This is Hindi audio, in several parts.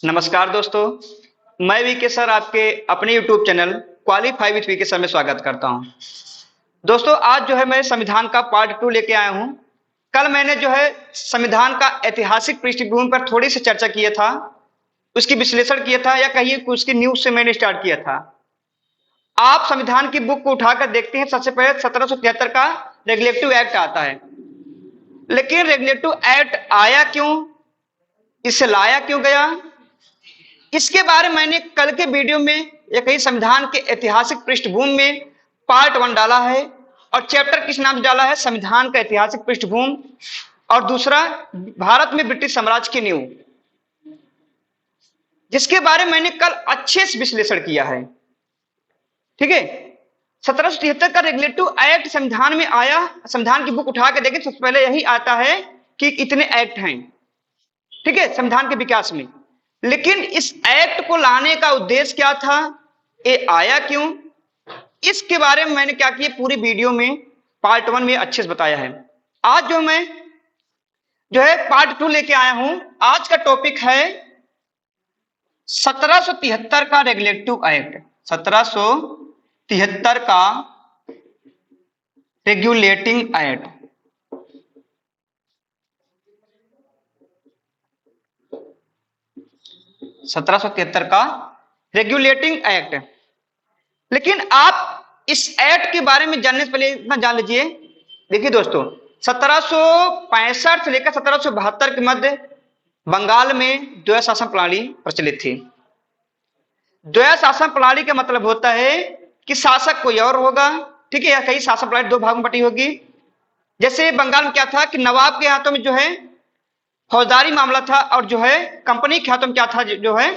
नमस्कार दोस्तों, मैं वीके सर आपके अपने YouTube channel qualify with VK sir में स्वागत करता हूं। दोस्तों, आज जो है मैं संविधान का पार्ट 2 लेके आया हूं। कल मैंने जो है संविधान का ऐतिहासिक पृष्ठभूमि पर थोड़ी सी चर्चा किया था, उसकी विश्लेषण किया था, या कहिए कि उसकी न्यूज से मैंने स्टार्ट किया था। आप संविधान की बुक को उठाकर देखते हैं, सबसे पहले 1773 का रेगुलेटिव एक्ट आता है। लेकिन रेगुलेटिव एक्ट आया क्यों, इसे लाया क्यों गया, इसके बारे में मैंने कल के वीडियो में या कहीं संविधान के ऐतिहासिक पृष्ठभूमि में पार्ट 1 डाला है, और चैप्टर किस नाम से डाला है, संविधान का ऐतिहासिक पृष्ठभूमि, और दूसरा भारत में ब्रिटिश साम्राज्य की नींव, जिसके बारे में मैंने कल अच्छे से विश्लेषण किया है। ठीक है, 1773 का रेगुलेटिव एक्ट संविधान में आया। संविधान की बुक उठा के देखें, सबसे पहले यही आता है कि इतने एक्ट हैं, ठीक है, संविधान के विकास में। लेकिन इस एक्ट को लाने का उद्देश्य क्या था, ये आया क्यों, इसके बारे में मैंने क्या किया, पूरी वीडियो में पार्ट 1 में अच्छे से बताया है। आज मैं पार्ट 2 लेके आया हूं। आज का टॉपिक है 1773 का रेगुलेटिव एक्ट, 1773 का रेगुलेटिंग एक्ट। का रेगुलेटिंग एक्ट। लेकिन आप इस एक्ट के बारे में जानने से पहले इतना जान लीजिए। देखिए दोस्तों, 1765 से लेकर 1772 के मध्य बंगाल में द्वैध शासन प्रणाली प्रचलित थी। द्वैध शासन प्रणाली का मतलब होता है कि शासक कोई और होगा, ठीक है, या कई शासन प्रणाली दो भागों में बटी होगी। जैसे बंगाल में क्या था कि नवाब के हाथों में जो है फौजदारी मामला था, और जो है कंपनी के हाथों में क्या था, जो है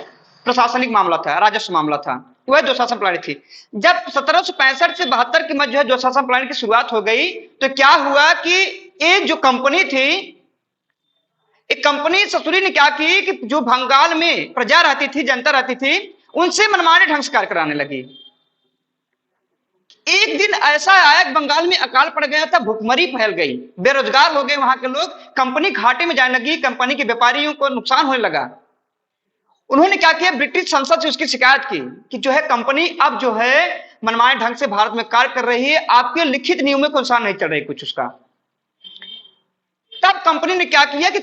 प्रशासनिक मामला था, राजस्व मामला था। वह दो शासन प्रणाली थी। जब 1765 से 72 के मध्य जो है दो शासन प्रणाली की शुरुआत हो गई, तो क्या हुआ कि ये जो कंपनी थी, एक कंपनी ससुरी ने क्या की कि जो बंगाल में प्रजा रहती थी, जनता रहती थी, उनसे मनमाने ढंग से कार्य कराने लगी। एक दिन ऐसा आया कि बंगाल में अकाल पड़ गया था, भुखमरी फैल गई, बेरोजगार हो गए वहां के लोग, कंपनी घाटे में जाने लगी, कंपनी के व्यापारियों को नुकसान होने लगा। उन्होंने क्या किया, ब्रिटिश संसद से उसकी शिकायत की कि जो है कंपनी अब जो है मनमाने ढंग से भारत में कार्य कर रही है, आपके लिखित नियमों के अनुसार नहीं चल रही कुछ उसका। तब कंपनी ने क्या किया कि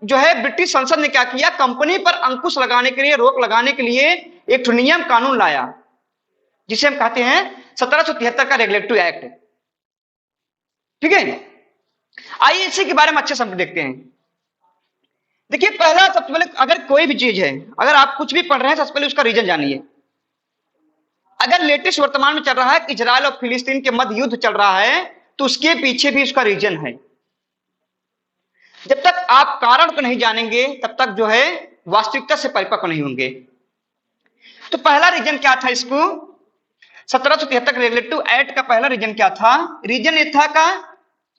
जो है ब्रिटिश संसद ने क्या किया, कंपनी पर अंकुश लगाने के लिए, रोक लगाने के लिए एक नियम कानून लाया, जिसे हम कहते हैं 1773 का रेगुलेटिव एक्ट। ठीक है, आइए इसी के बारे में अच्छे से देखते हैं। देखिए, पहला सबसे पहले अगर कोई भी चीज है, अगर आप कुछ भी पढ़ रहे हैं, सबसे पहले उसका रीजन जानिए। अगर लेटेस्ट वर्तमान में चल रहा है कि इजराइल और फिलिस्तीन के मध्य युद्ध चल रहा है, तो उसके पीछे भी उसका रीजन है। जब तक आप कारण को नहीं जानेंगे, तब तक जो है वास्तविकता से परिपक्व नहीं होंगे। तो पहला रीजन क्या था, इसको 1773 रेगुलेटिव एक्ट का पहला रीजन क्या था, रीजन ये था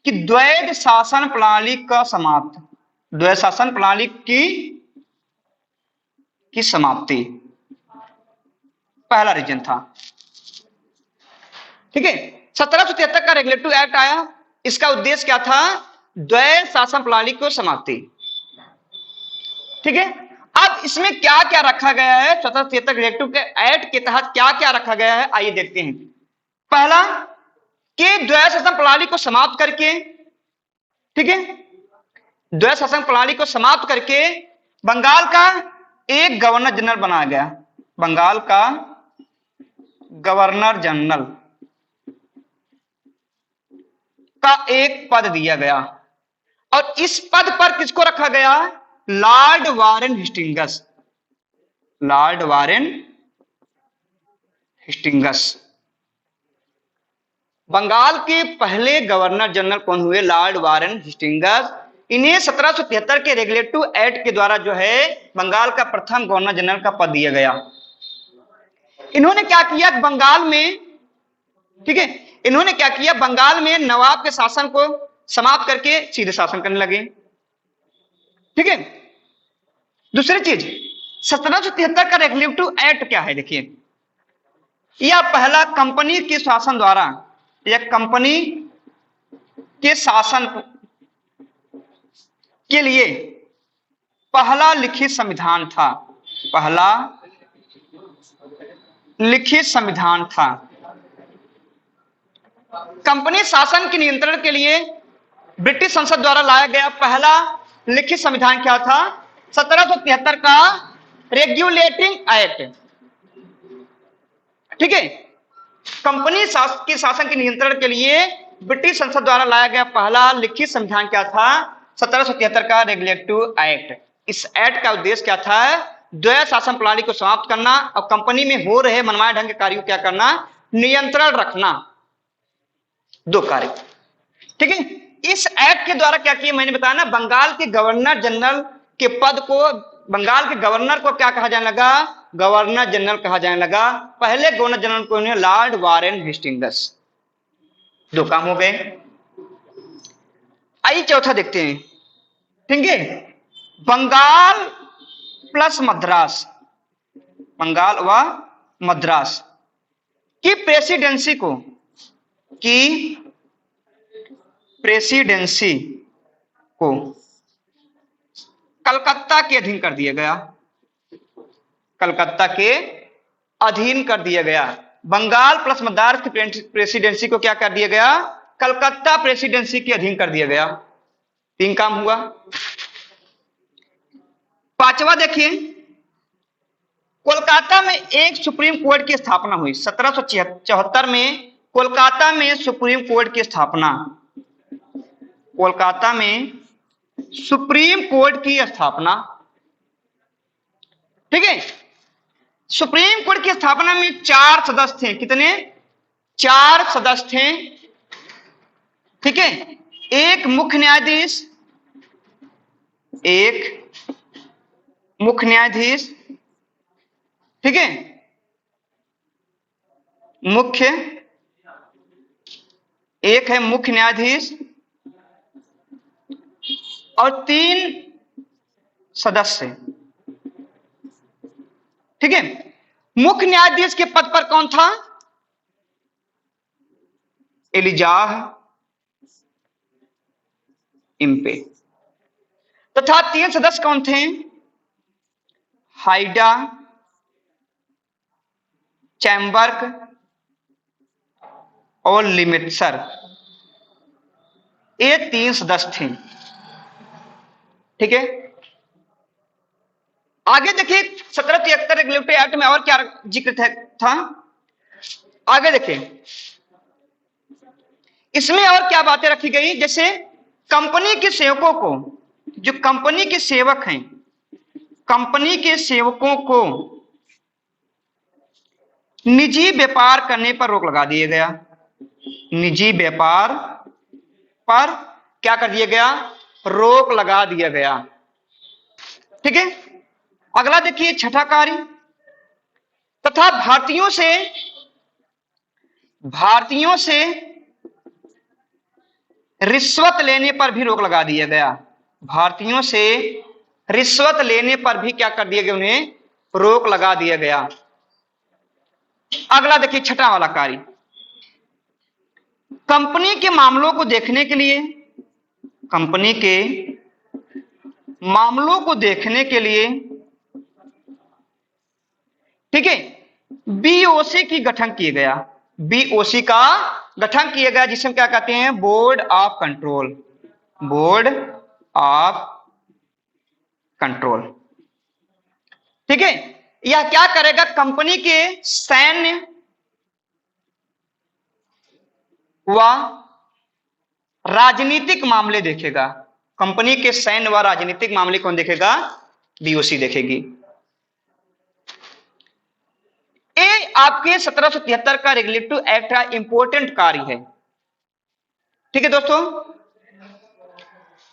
कि द्वैध शासन प्रणाली का समाप्त, द्वैध शासन प्रणाली की समाप्ति, पहला रीजन था। ठीक है, 1773 का रेगुलेटिव एक्ट आया, इसका उद्देश्य क्या था, द्वैध शासन प्रणाली को समाप्ति। ठीक है, अब इसमें क्या क्या रखा गया है, 1773 रेगुलेटिव एक्ट के तहत क्या क्या रखा गया है, आइए देखते हैं। पहला कि द्वैध शासन प्रणाली को समाप्त करके, ठीक है, द्वैध शासन प्रणाली को समाप्त करके बंगाल का एक गवर्नर जनरल बनाया गया। बंगाल का गवर्नर जनरल का एक पद दिया गया, और इस पद पर किसको रखा गया, Lord Warren Hastings. Lord Warren Hastings Bengal के पहले गवर्नर जनरल कौन हुए, लॉर्ड वारेन हेस्टिंग्स। इन्हें 1773 के रेगुलेटिव एक्ट के द्वारा जो है बंगाल का प्रथम गवर्नर जनरल का पद दिया गया। इन्होंने क्या किया, बंगाल में, ठीक है, इन्होंने क्या किया, बंगाल में नवाब के शासन को समाप्त करके सीधे शासन करने लगे। ठीक है, दूसरी चीज 1773 का रेगुलेटिव एक्ट क्या है, देखिए, यह पहला कंपनी के शासन द्वारा, यह कंपनी के शासन के लिए पहला लिखित संविधान था। पहला लिखित संविधान था। कंपनी शासन के नियंत्रण के लिए ब्रिटिश संसद द्वारा लाया गया पहला लिखित संविधान क्या था? 1773 का रेगुलेटिंग एक्ट। ठीक है, कंपनी के शासन के नियंत्रण के लिए ब्रिटिश संसद द्वारा लाया गया पहला लिखित संविधान क्या था? 1773 का रेगुलेटिव एक्ट। इस एक्ट का उद्देश्य क्या था? द्वैध शासन प्रणाली को समाप्त करना और कंपनी में हो रहे मनमाने ढंग के कार्यों को क्या करना? नियंत्रण रखना। दो कार्य। ठीक है, इस एक्ट के द्वारा क्या किया मैंने बताया ना, बंगाल के गवर्नर जनरल के पद को, बंगाल के गवर्नर को क्या कहा जाने लगा? गवर्नर जनरल कहा जाने लगा। पहले गवर्नर जनरल को लॉर्ड वारेन हेस्टिंग्स। दो काम हो गए। आइए चौथा देखते हैं। ठीक है, बंगाल प्लस मद्रास, बंगाल व मद्रास की प्रेसिडेंसी को कलकत्ता के अधीन कर दिया गया। कलकत्ता के अधीन कर दिया गया। बंगाल प्लस मद्रास की प्रेसिडेंसी को क्या कर दिया गया? कलकत्ता प्रेसिडेंसी के अधीन कर दिया गया। तीन काम हुआ। पांचवा देखिए, कोलकाता में एक सुप्रीम कोर्ट की स्थापना हुई। 1774 में कोलकाता में सुप्रीम कोर्ट की स्थापना। कोलकाता में सुप्रीम कोर्ट की स्थापना। ठीक है, सुप्रीम कोर्ट की स्थापना में 4 सदस्य थे। कितने? 4 सदस्य थे। ठीक है, एक मुख्य न्यायाधीश, एक मुख्य न्यायाधीश, ठीक है, मुख्य, एक है मुख्य न्यायाधीश और 3 सदस्य। ठीक है, मुख्य न्यायाधीश के पद पर कौन था? Elijah Impey. तथा 3 सदस्य कौन थे? हाइडा, चैम्बर्ग और लिमिट्सर। ये 3 सदस्य थे। ठीक है, आगे देखिए 1773 रेगुलेटरी एक्ट में और क्या जिक्र था? आगे देखिए, इसमें और क्या बातें रखी गई? जैसे कंपनी के सेवकों को, जो कंपनी के सेवक हैं, कंपनी के सेवकों को निजी व्यापार करने पर रोक लगा दिया गया। निजी व्यापार पर क्या कर दिया गया? रोक लगा दिया गया। ठीक है, अगला देखिए छठा कार्य, तथा भारतीयों से रिश्वत लेने पर भी रोक लगा दिया गया। भारतीयों से रिश्वत लेने पर भी क्या कर दिया गया? उन्हें रोक लगा दिया गया। अगला देखिए छठा वाला कार्य, कंपनी के मामलों को देखने के लिए, कंपनी के मामलों को देखने के लिए, ठीक है, बीओसी की गठन किया गया। बीओसी का गठन किया गया, जिसे हम क्या कहते हैं? Board of control. Board of control. ठीक है, यह क्या करेगा? कंपनी के सैन्य व राजनीतिक मामले देखेगा। कंपनी के सैन्य व राजनीतिक मामले कौन देखेगा? बीओसी देखेगी। ये आपके 1773 का रेगुलेटिव एक्ट का इंपॉर्टेंट कार्य है। ठीक है दोस्तों,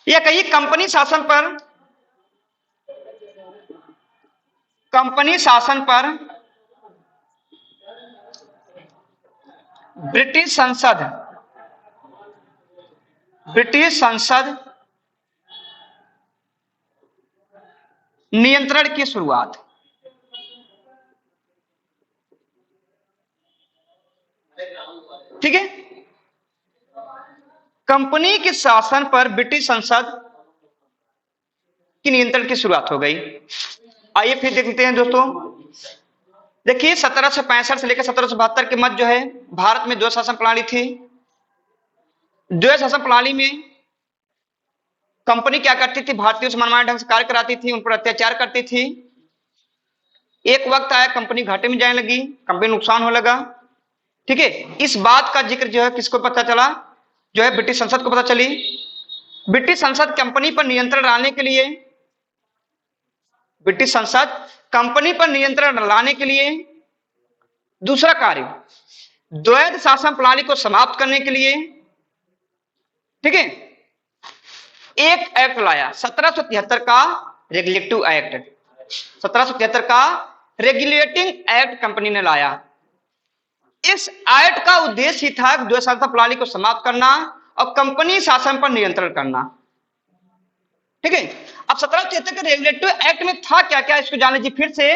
यह कही कंपनी शासन पर ब्रिटिश संसद नियंत्रण की शुरुआत। ठीक है, कंपनी के शासन पर ब्रिटिश संसद की नियंत्रण की शुरुआत हो गई। आइए फिर देखते हैं दोस्तों। देखिए 1765 से लेकर 1772 के मध्य जो है भारत में द्वैध शासन प्रणाली थी। द्वैध शासन प्रणाली में कंपनी क्या करती थी, भारतीयों से मनमाने ढंग से कार्य कराती थी, उन पर अत्याचार करती थी। एक वक्त आया कंपनी घाटे में जाने लगी, कंपनी नुकसान होने लगा। ठीक है, इस बात का जिक्र जो है किसको पता चला, जो है ब्रिटिश संसद को पता चली। ब्रिटिश संसद कंपनी पर नियंत्रण लाने के लिए, ब्रिटिश संसद कंपनी पर नियंत्रण लाने के लिए दूसरा कार्य द्वैध शासन प्रणाली को समाप्त करने के लिए, ठीक है, एक एक्ट लाया 1773 का रेगुलेटिव एक्ट। 1773 का रेगुलेटिंग एक्ट कंपनी ने लाया। इस एक्ट का उद्देश्य ही था द्वैध शासन प्रणाली को समाप्त करना और कंपनी शासन पर नियंत्रण करना। ठीक है, अब 1773 के रेगुलेटिव एक्ट में था क्या क्या, इसको जान लीजिए फिर से।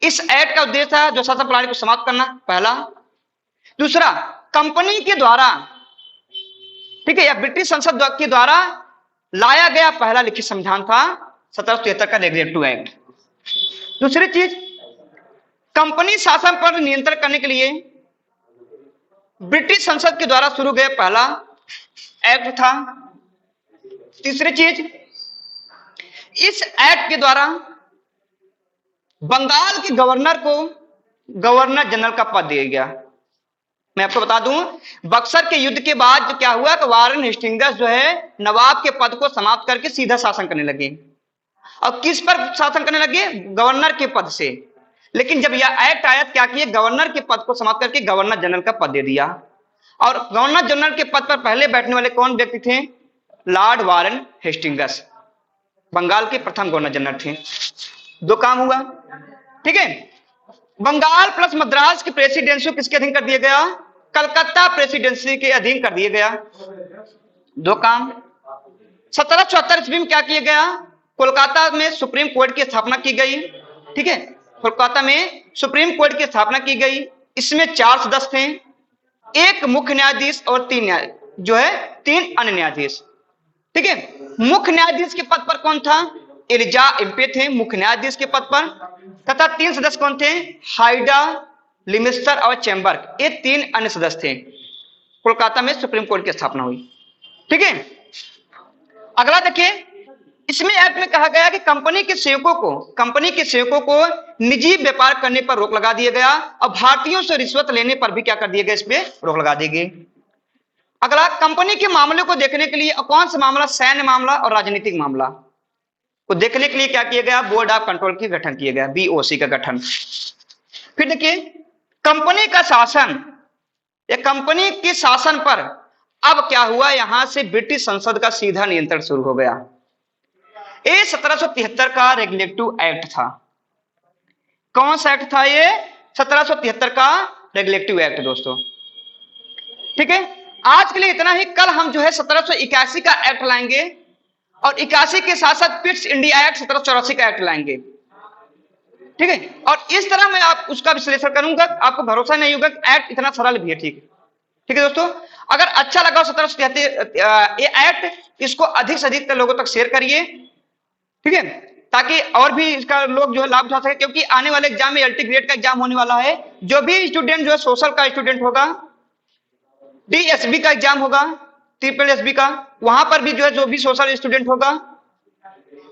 इस एक्ट का उद्देश्य था द्वैध शासन प्रणाली को समाप्त करना, पहला। दूसरा, कंपनी के द्वारा, ठीक है, या ब्रिटिश संसद के द्वारा लाया गया पहला लिखित संविधान था 1773 का रेगुलेटिव एक्ट। दूसरी चीज, कंपनी शासन पर नियंत्रण करने के लिए ब्रिटिश संसद के द्वारा शुरू गया पहला एक्ट था। तीसरी चीज, इस एक्ट के द्वारा बंगाल के गवर्नर को गवर्नर जनरल का पद दिया गया। मैं आपको बता दूं, बक्सर के युद्ध के बाद क्या हुआ कि वारेन हेस्टिंग्स जो है नवाब के पद को समाप्त करके सीधा शासन करने लगे। और किस पर शासन करने लगे, गवर्नर के पद से। लेकिन जब यह एक्ट आया क्या किए, गवर्नर के पद को समाप्त करके गवर्नर जनरल का पद दे दिया। और गवर्नर जनरल के पद पर पहले बैठने वाले कौन व्यक्ति थे, लॉर्ड वारेन हेस्टिंग्स, बंगाल के प्रथम गवर्नर जनरल थे। दो काम हुआ। ठीक है, बंगाल प्लस मद्रास की प्रेसिडेंसी किसके अधीन कर दिया गया, कलकत्ता प्रेसिडेंसी के अधीन कर दिया गया। दो काम। 1774 ईस्वी में क्या किया गया, कोलकाता में सुप्रीम कोर्ट की स्थापना की गई। ठीक है, कोलकाता में सुप्रीम कोर्ट की स्थापना की गई। इसमें 4 सदस्य थे, एक मुख्य न्यायाधीश और 3 अन्य न्यायाधीश। ठीक है, मुख्य न्यायाधीश के पद पर कौन था, एलिजा इम्पे थे मुख्य न्यायाधीश के पद पर। तथा 3 सदस्य कौन थे, हाइडा, लिमिस्टर और चैम्बर, ये 3 अन्य सदस्य थे। कोलकाता में सुप्रीम कोर्ट की स्थापना हुई। ठीक है, अगला देखिए, इसमें एक्ट में कहा गया कि कंपनी के सेवकों को निजी व्यापार करने पर रोक लगा दिया गया और भारतीयों से रिश्वत लेने पर भी क्या कर दिया गया, इस पे रोक लगा दी गई। अगला, कंपनी के मामले को देखने के लिए कौन सा मामला, सैन्य मामला और राजनीतिक मामला को देखने के लिए क्या किया गया, बोर्ड ऑफ कंट्रोल की गठन किया गया, BOC का गठन। फिर देखिए, कंपनी का शासन या कंपनी के शासन पर अब क्या हुआ, यहां से ब्रिटिश संसद का सीधा नियंत्रण शुरू हो गया। ये 1773 का रेगुलेटिव एक्ट था। कौन सा एक्ट था ये, 1773 का रेगुलेटिव एक्ट दोस्तों। ठीक है, आज के लिए इतना ही। कल हम जो है 1781 का एक्ट लाएंगे और 81 के साथ साथ पिट्स इंडिया एक्ट 1784 का एक्ट लाएंगे। ठीक है, और इस तरह मैं आप उसका विश्लेषण करूंगा। आपको भरोसा नहीं होगा कि एक्ट इतना सरल भी है। ठीक है दोस्तों, अगर अच्छा लगा 1773 ये एक्ट, इसको अधिक से अधिक लोगों तक शेयर करिए। ठीक है, ताकि और भी इसका लोग जो है लाभ उठा सके, क्योंकि आने वाले एग्जाम में LT ग्रेड का एग्जाम होने वाला है। जो भी स्टूडेंट जो है सोशल का स्टूडेंट होगा, DSB का एग्जाम होगा, SSB का, वहां पर भी जो है जो भी सोशल स्टूडेंट होगा,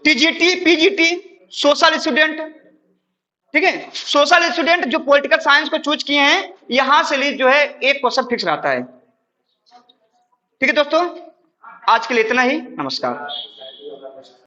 TGT PGT सोशल स्टूडेंट, ठीक है, सोशल स्टूडेंट जो पॉलिटिकल साइंस को चूज किए हैं, यहां से जो है एक क्वेश्चन फिक्स रहता है। ठीक है दोस्तों, आज के लिए इतना ही। नमस्कार।